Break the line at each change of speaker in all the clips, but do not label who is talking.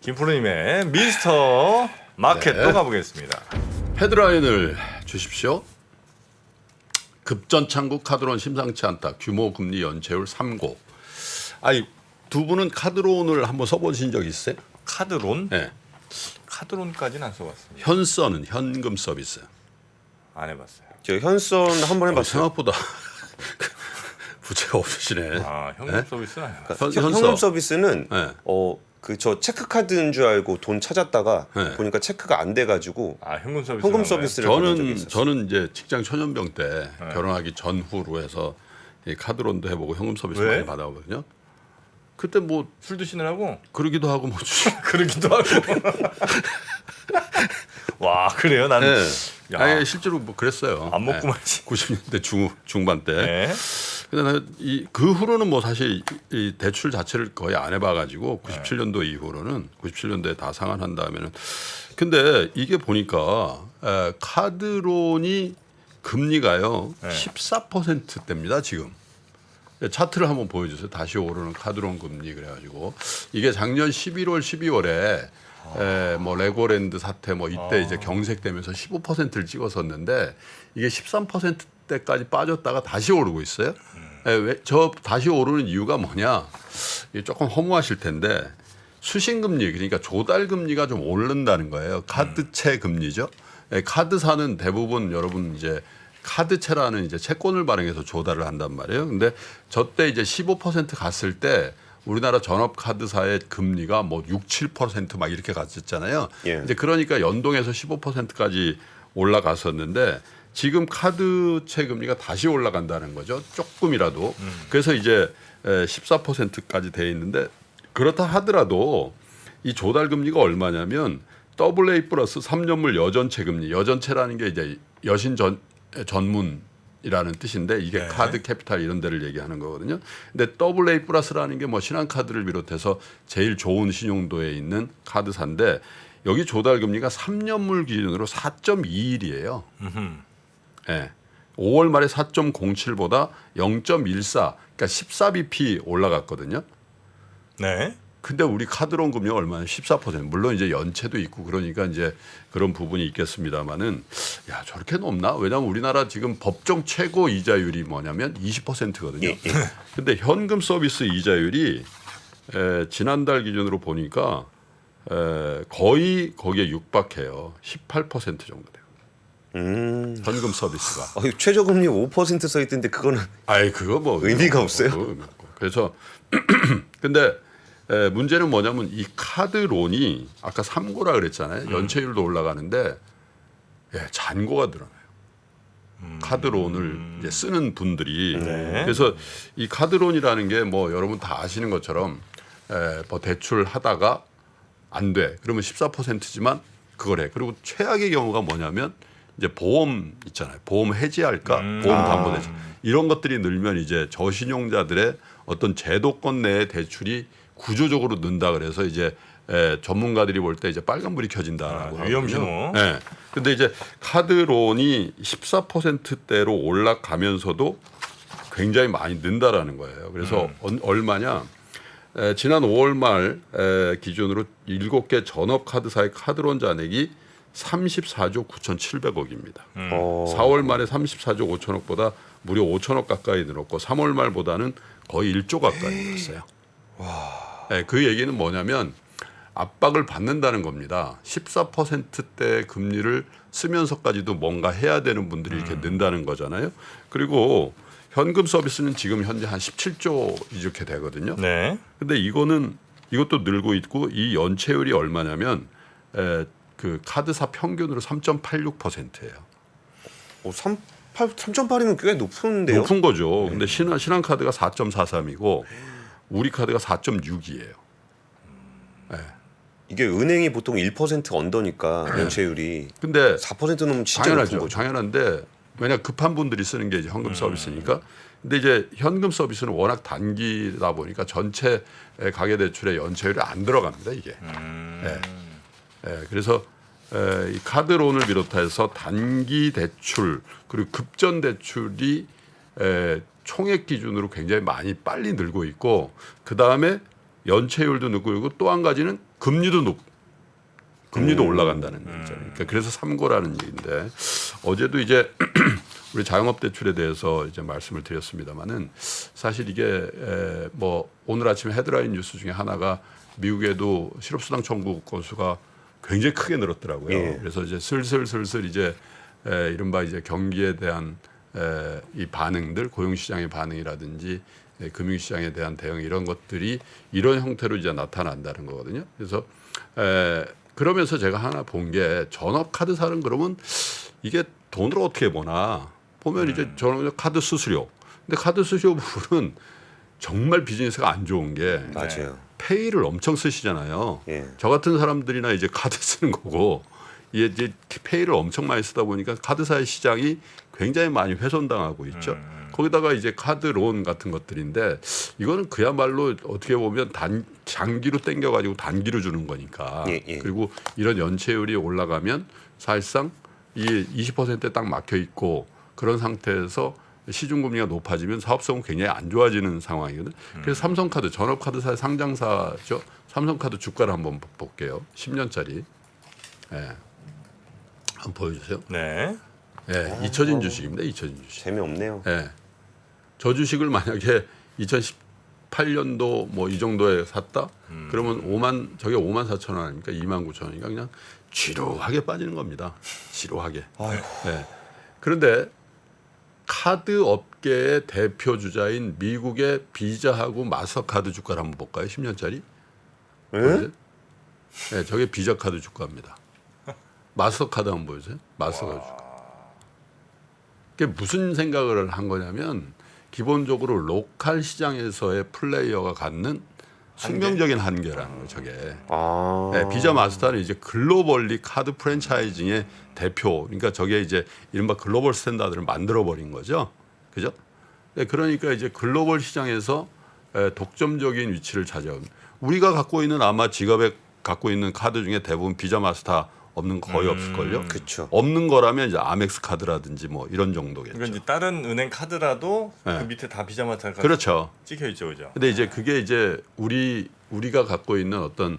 김프로님의 미스터 마켓
네.
또 가보겠습니다.
헤드라인을 주십시오. 급전창구 카드론 심상치 않다. 규모 금리 연체율 3고. 아니 두 분은 카드론을 한번 써보신 적 있어요?
카드론?
네.
카드론까지는 안 써봤습니다.
현선은 현금 서비스.
안 해봤어요.
저 현선 한번 해봤어요.
생각보다 부채가 없으시네.
아 현금
네?
서비스는 안 해봤어요.
현금 서비스는
네.
그 저 체크 카드인 줄 알고 돈 찾았다가
네.
보니까 체크가 안 돼가지고
아 현금 서비스.
현금 서비스를 받은 적이
저는
있었어요.
저는 이제 직장 초년병 때 결혼하기 전후로 해서 이 카드론도 해보고 현금 서비스
왜?
많이 받아오거든요. 그때 뭐
술 드시느라고
그러기도 하고 뭐
그러기도 하고. 와 그래요? 나는
네.
야.
아예 실제로 뭐 그랬어요.
안 먹고
네.
말지.
90년대 중반 때.
네.
근데 그 후로는 뭐 사실 이 대출 자체를 거의 안 해봐가지고 97년도 이후로는 97년도에 다 상환한 다음에는 근데 이게 보니까 카드론이 금리가요
네.
14%대입니다 지금. 차트를 한번 보여주세요. 다시 오르는 카드론 금리 그래가지고 이게 작년 11월, 12월에 뭐 레고랜드 사태 뭐 이때 이제 경색되면서 15%를 찍었었는데 이게 13%대까지 빠졌다가 다시 오르고 있어요. 저 다시 오르는 이유가 뭐냐? 이게 조금 허무하실 텐데 수신금리 그러니까 조달금리가 좀 오른다는 거예요. 카드채 금리죠. 카드사는 대부분 여러분 이제 카드채라는 이제 채권을 발행해서 조달을 한단 말이에요. 근데 저 때 이제 15% 갔을 때 우리나라 전업카드사의 금리가 뭐 6, 7%막 이렇게 갔었잖아요.
예.
이제 그러니까 연동해서 15%까지 올라갔었는데 지금 카드채 금리가 다시 올라간다는 거죠. 조금이라도. 그래서 이제 14%까지 돼 있는데 그렇다 하더라도 이 조달 금리가 얼마냐면 AA 플러스 3년물 여전채 금리. 여전채라는 게 이제 여신 전문이라는 뜻인데 이게
네.
카드 캐피탈 이런 데를 얘기하는 거거든요. 근데 AA 플러스라는 게 뭐 신한카드를 비롯해서 제일 좋은 신용도에 있는 카드사인데 여기 조달 금리가 3년물 기준으로 4.21이에요. 예. 5월 말에 4.07보다 0.14, 그러니까 14bp 올라갔거든요.
네.
근데 우리 카드론 금리가 얼마나 14%. 물론 이제 연체도 있고 그러니까 이제 그런 부분이 있겠습니다만은 야, 저렇게 높나? 왜냐하면 우리나라 지금 법정 최고 이자율이 뭐냐면 20%거든요. 근데 현금 서비스 이자율이 지난달 기준으로 보니까 거의 거기에 육박해요. 18% 정도 돼요. 현금 서비스가.
최저금리 5% 써있던데 그거는
아이 그거 뭐
의미가 없어요?
그래서 근데 문제는 뭐냐면 이 카드론이 아까 3고라 그랬잖아요. 연체율도 올라가는데 잔고가 늘어나요. 카드론을 이제 쓰는 분들이
네.
그래서 이 카드론이라는 게 뭐 여러분 다 아시는 것처럼 뭐 대출 하다가 안 돼. 그러면 14%지만 그걸 해. 그리고 최악의 경우가 뭐냐면 이제 보험 있잖아요. 보험 해지할까? 보험 담보대출. 이런 것들이 늘면 이제 저신용자들의 어떤 제도권 내의 대출이 구조적으로 는다 그래서 이제 전문가들이 볼 때 이제 빨간불이 켜진다라고
위험
하거든요.
신호.
네. 근데 이제 카드론이 14%대로 올라가면서도 굉장히 많이 는다라는 거예요. 그래서 얼마냐? 지난 5월 말 기준으로 7개 전업 카드사의 카드론 잔액이 34조 9,700억입니다. 4월 말에 34조 5천억보다 무려 5천억 가까이 늘었고 3월 말보다는 거의 1조 가까이 늘었어요. 네, 그 얘기는 뭐냐면 압박을 받는다는 겁니다. 14%대 금리를 쓰면서까지도 뭔가 해야 되는 분들이 이렇게 는다는 거잖아요. 그리고 현금 서비스는 지금 현재 한 17조 이렇게 되거든요.
네.
근데 이것도 늘고 있고 이 연체율이 얼마냐면 그 카드사 평균으로 3.86%예요.
3.8이면 꽤 높은데요?
높은 거죠. 근데 신한카드가 4.43이고 우리 카드가 4.6이에요.
이게 은행이 보통 1% 언더니까 연체율이
근데
4% 넘으면 진짜
당연하죠.
높은 거죠.
당연한데 왜냐 급한 분들이 쓰는 게 이제 현금 서비스니까. 근데 이제 현금 서비스는 워낙 단기다 보니까 전체 가계대출의 연체율이 안 들어갑니다. 이게. 그래서 이 카드론을 비롯해서 단기 대출 그리고 급전 대출이 총액 기준으로 굉장히 많이 빨리 늘고 있고 그 다음에 연체율도 늘고 있고 또 한 가지는 금리도 올라간다는 얘기잖아요. 그러니까 그래서 삼고라는 얘기인데 어제도 이제 우리 자영업 대출에 대해서 이제 말씀을 드렸습니다만은 사실 이게 뭐 오늘 아침에 헤드라인 뉴스 중에 하나가 미국에도 실업수당 청구 건수가 굉장히 크게 늘었더라고요.
예.
그래서 이제 슬슬 이제 이른바 이제 경기에 대한 이 반응들, 고용시장의 반응이라든지 금융시장에 대한 대응 이런 것들이 이런 형태로 이제 나타난다는 거거든요. 그래서 그러면서 제가 하나 본 게 전업카드사는 그러면 이게 돈으로 어떻게 보나 보면 이제 전업 카드 수수료. 근데 카드 수수료 부분은 정말 비즈니스가 안 좋은 게
맞아요.
페이를 엄청 쓰시잖아요.
예.
저 같은 사람들이나 이제 카드 쓰는 거고 이제 페이를 엄청 많이 쓰다 보니까 카드사의 시장이 굉장히 많이 훼손당하고 있죠. 거기다가 이제 카드론 같은 것들인데 이거는 그야말로 어떻게 보면 장기로 땡겨가지고 단기로 주는 거니까.
예.
그리고 이런 연체율이 올라가면 사실상 이 20%에 딱 막혀 있고 그런 상태에서 시중금리가 높아지면 사업성은 굉장히 안 좋아지는 상황이거든. 그래서 삼성카드 전업카드사의 상장사죠. 삼성카드 주가를 한번 볼게요. 10년짜리. 예. 한번 보여주세요.
네.
예, 잊혀진 주식입니다. 잊혀진 주식.
재미없네요.
예. 저 주식을 만약에 2018년도 뭐 이 정도에 샀다? 그러면 저게 5만 4천 원 아닙니까? 2만 9천 원이니까 그냥 지루하게 빠지는 겁니다. 지루하게. 예. 그런데 카드 업계의 대표 주자인 미국의 비자하고 마스터카드 주가를 한번 볼까요? 10년짜리.
예?
네, 저게 비자 카드 주가입니다. 마스터카드 한번 보여주세요. 마스터카드 주가. 그게 무슨 생각을 한 거냐면 기본적으로 로컬 시장에서의 플레이어가 갖는 숙명적인 한계라는 거예요. 저게. 네, 비자 마스터는 이제 글로벌리 카드 프랜차이징의 대표. 그러니까 저게 이제 이른바 글로벌 스탠다드를 만들어 버린 거죠. 그죠? 네, 그러니까 이제 글로벌 시장에서 독점적인 위치를 차지하고 우리가 갖고 있는 아마 지갑에 갖고 있는 카드 중에 대부분 비자 마스터 없는 거 거의 없을걸요.
그렇죠.
없는 거라면 이제 아멕스 카드라든지 뭐 이런 정도겠죠.
그러니까 이제 다른 은행 카드라도
네.
그 밑에 다 비자 마스터가
그렇죠.
찍혀 있죠, 그죠?
근데 이제 그게 이제 우리가 갖고 있는 어떤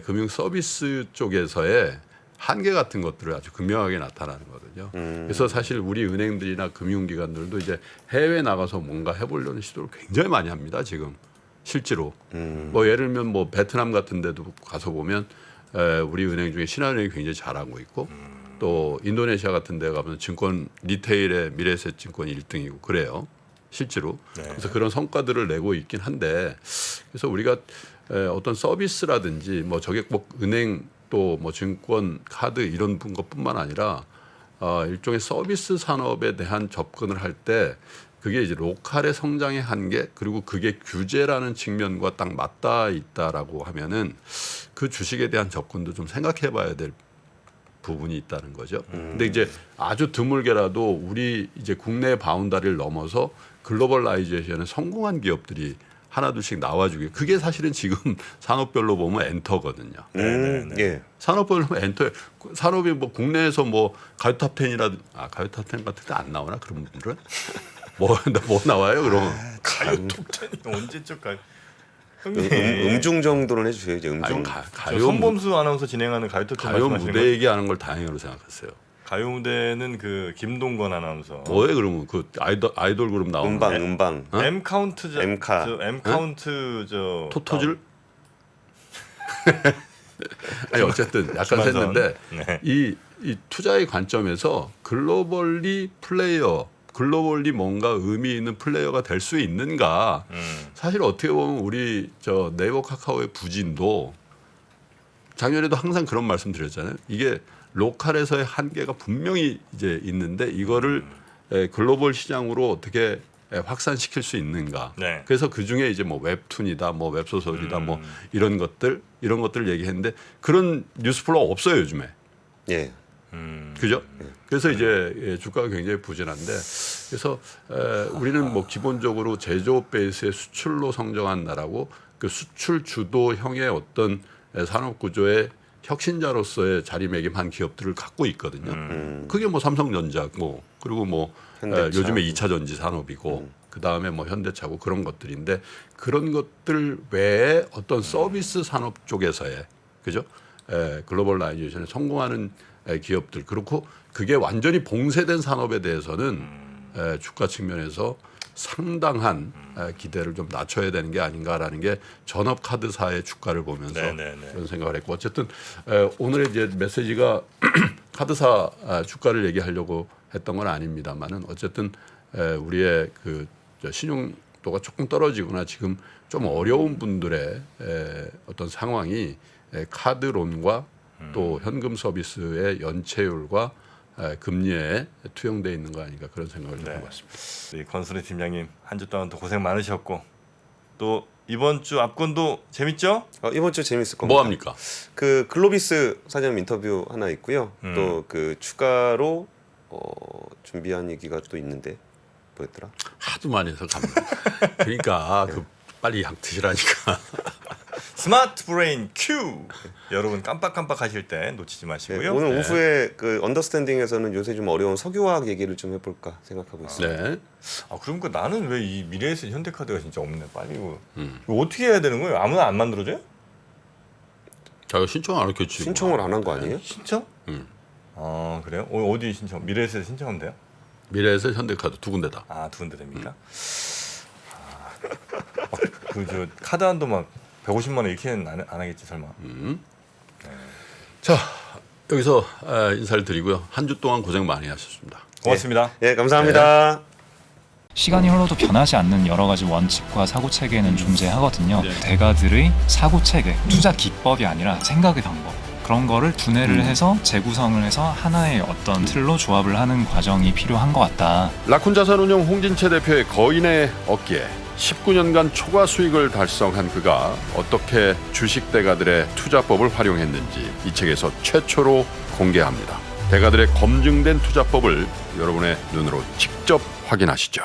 금융 서비스 쪽에서의 한계 같은 것들을 아주 극명하게 나타나는 거거든요. 그래서 사실 우리 은행들이나 금융기관들도 이제 해외 나가서 뭔가 해보려는 시도를 굉장히 많이 합니다. 지금 실제로 뭐 예를 들면 뭐 베트남 같은 데도 가서 보면 우리 은행 중에 신한은행이 굉장히 잘하고 있고 또 인도네시아 같은 데 가면 증권 리테일의 미래에셋증권이 1등이고 그래요. 실제로.
네.
그래서 그런 성과들을 내고 있긴 한데 그래서 우리가 어떤 서비스라든지 뭐 저게 꼭 은행 또 뭐 증권 카드 이런 것뿐만 아니라 일종의 서비스 산업에 대한 접근을 할 때 그게 이제 로컬의 성장의 한계 그리고 그게 규제라는 측면과 딱 맞닿아 있다라고 하면은 그 주식에 대한 접근도 좀 생각해 봐야 될 부분이 있다는 거죠. 근데 이제 아주 드물게라도 우리 이제 국내 바운다리를 넘어서 글로벌라이제이션에 성공한 기업들이 하나둘씩 나와주게. 그게 사실은 지금 산업별로 보면 엔터거든요.
예.
산업별로 보면 엔터. 산업이 뭐 국내에서 뭐 가요탑10이라든 가요탑10 같은 데 안 나오나 그런 분들은 뭐 나와요 그럼.
가요 톱10이 언제적 가요? 형님.
음중 정도는 해주세요. 이제 음중.
아니,
저
가요
손범수 아나운서 진행하는 가요 톱10
가요
말씀하시는
무대
거?
얘기하는 걸 다행으로 생각했어요.
가요 무대는 그 김동건 아나운서.
뭐에 그러면 그 아이돌 그룹 나오는
음방.
어?
M 카운트
M카.
M 카운트 저
토토즐? 아니 어쨌든 약간
김한선.
샜는데
네.
이 투자의 관점에서 글로벌리 뭔가 의미 있는 플레이어가 될 수 있는가? 사실 어떻게 보면 우리 저 네이버 카카오의 부진도 작년에도 항상 그런 말씀 드렸잖아요. 이게 로컬에서의 한계가 분명히 이제 있는데 이거를 글로벌 시장으로 어떻게 확산시킬 수 있는가.
네.
그래서 그 중에 이제 뭐 웹툰이다, 뭐 웹소설이다, 뭐 이런 것들 얘기했는데 그런 뉴스플로가 없어요 요즘에.
예.
그죠? 그래서 이제 주가가 굉장히 부진한데 그래서 우리는 뭐 기본적으로 제조업 베이스의 수출로 성장한 나라고 그 수출 주도형의 어떤 산업 구조의 혁신자로서의 자리매김한 기업들을 갖고 있거든요. 그게 뭐 삼성전자고 그리고 뭐
현대차.
요즘에 2차 전지 산업이고 그다음에 뭐 현대차고 그런 것들인데 그런 것들 외에 어떤 서비스 산업 쪽에서의 그죠? 글로벌라이제이션에 성공하는 기업들 그렇고 그게 완전히 봉쇄된 산업에 대해서는 주가 측면에서 상당한 기대를 좀 낮춰야 되는 게 아닌가라는 게 전업 카드사의 주가를 보면서 그런 생각을 했고 어쨌든 오늘의 이제 메시지가 카드사 주가를 얘기하려고 했던 건 아닙니다만은 어쨌든 우리의 그 신용도가 조금 떨어지거나 지금 좀 어려운 분들의 어떤 상황이 카드론과 또 현금 서비스의 연체율과 금리에 투영돼 있는 거 아닌가 그런 생각을 해봤습니다.
우리 권순희 팀장님 한 주 동안 또 고생 많으셨고 또 이번 주 압권도 재밌죠?
이번 주 재밌을 겁니다.
뭐 합니까?
그 글로비스 사장 인터뷰 하나 있고요. 또 그 추가로 준비한 얘기가 또 있는데 뭐였더라?
하도 많이 해서 갑니다. 그러니까 그 빨리 약 드시라니까.
스마트 브레인 큐. 여러분 깜빡깜빡 하실 때 놓치지 마시고요.
오늘 오후에 그 언더스탠딩에서는 요새 좀 어려운 석유화학 얘기를 좀 해볼까 생각하고 있습니다.
네.
아 그럼 그 나는 왜 이 미래에셋 현대카드가 진짜 없네. 빨리 이거 어떻게 해야 되는 거예요? 아무나 안 만들어줘요?
자기가 신청 안 했겠지.
신청을 안 한 거 아니에요?
신청? 아 그래요? 어디 신청? 미래에셋 신청하면 돼요?
미래에셋 현대카드 두 군데다.
아 두 군데 됩니까? 그 저 카드 한도 막 150만 원 이렇게는 안 하겠지 설마.
자 여기서 인사를 드리고요. 한 주 동안 고생 많이 하셨습니다.
고맙습니다.
예, 감사합니다.
시간이 흘러도 변하지 않는 여러 가지 원칙과 사고 체계는 존재하거든요. 대가들의 사고 체계, 투자 기법이 아니라 생각의 방법. 그런 거를 분해를 해서 재구성을 해서 하나의 어떤 틀로 조합을 하는 과정이 필요한 것 같다.
라쿤 자산운용 홍진채 대표의 거인의 어깨에 19년간 초과 수익을 달성한 그가 어떻게 주식 대가들의 투자법을 활용했는지 이 책에서 최초로 공개합니다. 대가들의 검증된 투자법을 여러분의 눈으로 직접 확인하시죠.